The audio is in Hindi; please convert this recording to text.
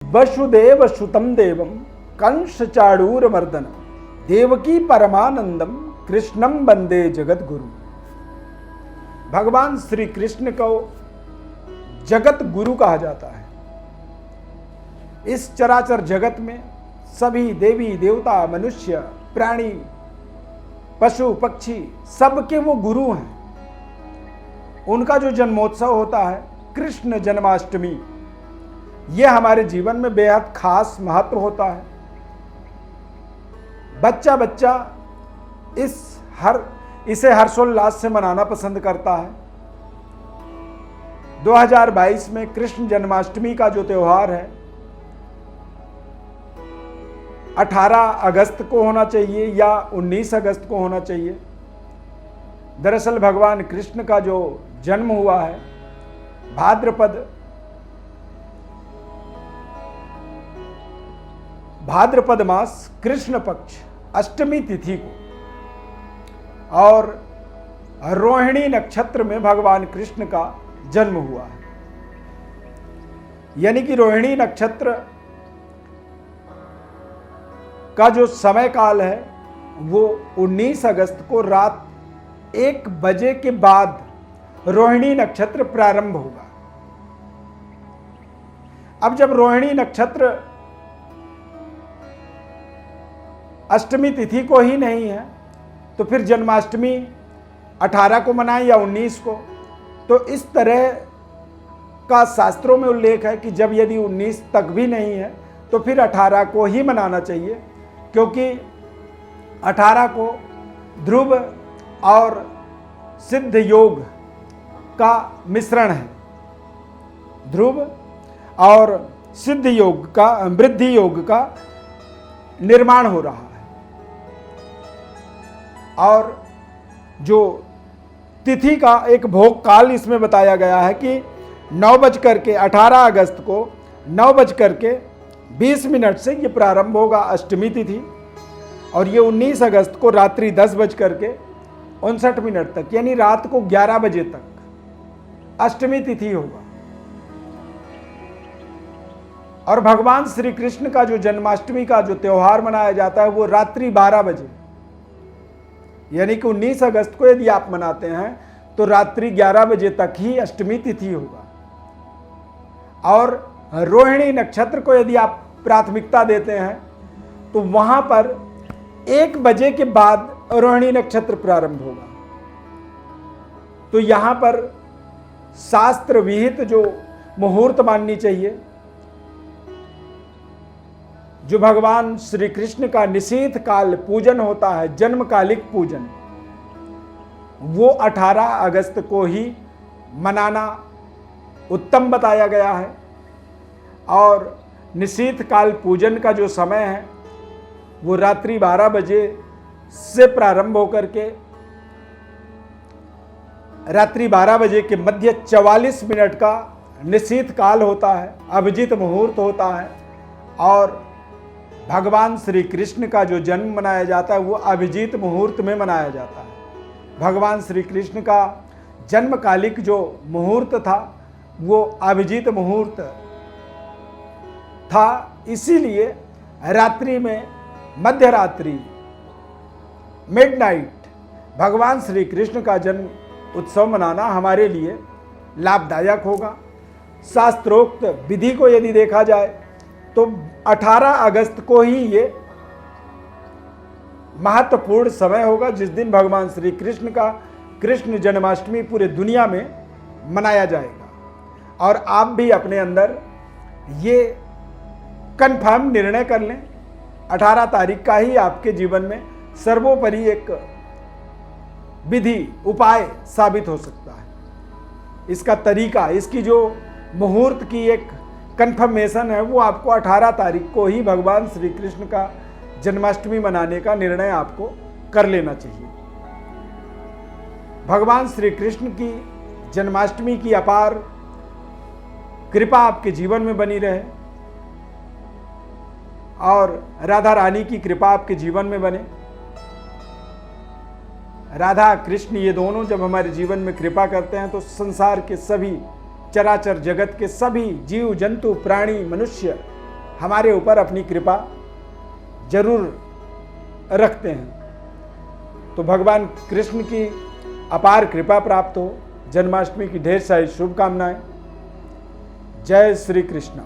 वसुदेव सुतम देवम कंस चाणूर मर्दनम देवकी परमानंदम कृष्णम वंदे जगत गुरु। भगवान श्री कृष्ण को जगत गुरु कहा जाता है। इस चराचर जगत में सभी देवी देवता मनुष्य प्राणी पशु पक्षी सबके वो गुरु हैं। उनका जो जन्मोत्सव होता है कृष्ण जन्माष्टमी, ये हमारे जीवन में बेहद खास महत्व होता है। बच्चा बच्चा इसे हर्षोल्लास से मनाना पसंद करता है। 2022 में कृष्ण जन्माष्टमी का जो त्योहार है 18 अगस्त को होना चाहिए या 19 अगस्त को होना चाहिए। दरअसल भगवान कृष्ण का जो जन्म हुआ है भाद्रपद मास कृष्ण पक्ष अष्टमी तिथि को, और रोहिणी नक्षत्र में भगवान कृष्ण का जन्म हुआ है। यानी कि रोहिणी नक्षत्र का जो समय काल है वो 19 अगस्त को रात 1 बजे के बाद रोहिणी नक्षत्र प्रारंभ होगा। अब जब रोहिणी नक्षत्र अष्टमी तिथि को ही नहीं है तो फिर जन्माष्टमी 18 को मनाएं या 19 को। तो इस तरह का शास्त्रों में उल्लेख है कि जब यदि 19 तक भी नहीं है तो फिर 18 को ही मनाना चाहिए, क्योंकि 18 को ध्रुव और सिद्ध योग का मिश्रण है। ध्रुव और सिद्ध योग का वृद्धि योग का निर्माण हो रहा है। और जो तिथि का एक भोग काल इसमें बताया गया है कि 18 अगस्त को 9:20 से ये प्रारंभ होगा अष्टमी तिथि, और ये 19 अगस्त को रात्रि 10:59 तक यानी रात को 11 बजे तक अष्टमी तिथि होगा। और भगवान श्री कृष्ण का जो जन्माष्टमी का जो त्योहार मनाया जाता है वो रात्रि 12 बजे, यानी कि 19 अगस्त को यदि आप मनाते हैं तो रात्रि 11 बजे तक ही अष्टमी तिथि होगा। और रोहिणी नक्षत्र को यदि आप प्राथमिकता देते हैं तो वहां पर 1 बजे के बाद रोहिणी नक्षत्र प्रारंभ होगा। तो यहां पर शास्त्र विहित जो मुहूर्त माननी चाहिए, जो भगवान श्री कृष्ण का निशीथ काल पूजन होता है, जन्मकालिक पूजन, वो 18 अगस्त को ही मनाना उत्तम बताया गया है। और निशीथ काल पूजन का जो समय है वो रात्रि 12 बजे से प्रारंभ होकर के रात्रि 12 बजे के मध्य 44 मिनट का निशीथ काल होता है, अभिजीत मुहूर्त होता है। और भगवान श्री कृष्ण का जो जन्म मनाया जाता है वो अभिजीत मुहूर्त में मनाया जाता है। भगवान श्री कृष्ण का जन्मकालिक जो मुहूर्त था वो अभिजीत मुहूर्त था, इसीलिए रात्रि में मध्यरात्रि मिडनाइट भगवान श्री कृष्ण का जन्म उत्सव मनाना हमारे लिए लाभदायक होगा। शास्त्रोक्त विधि को यदि देखा जाए तो 18 अगस्त को ही ये महत्वपूर्ण समय होगा जिस दिन भगवान श्री कृष्ण का कृष्ण जन्माष्टमी पूरे दुनिया में मनाया जाएगा। और आप भी अपने अंदर ये कन्फर्म निर्णय कर लें, 18 तारीख का ही आपके जीवन में सर्वोपरि एक विधि उपाय साबित हो सकता है। इसका तरीका, इसकी जो मुहूर्त की एक कन्फर्मेशन है वो आपको 18 तारीख को ही भगवान श्री कृष्ण का जन्माष्टमी मनाने का निर्णय आपको कर लेना चाहिए। भगवान श्री कृष्ण की जन्माष्टमी की अपार कृपा आपके जीवन में बनी रहे और राधा रानी की कृपा आपके जीवन में बने। राधा कृष्ण ये दोनों जब हमारे जीवन में कृपा करते हैं तो संसार के सभी चराचर जगत के सभी जीव जंतु प्राणी मनुष्य हमारे ऊपर अपनी कृपा जरूर रखते हैं। तो भगवान कृष्ण की अपार कृपा प्राप्त हो। जन्माष्टमी की ढेर सारी शुभकामनाएं। जय श्री कृष्ण।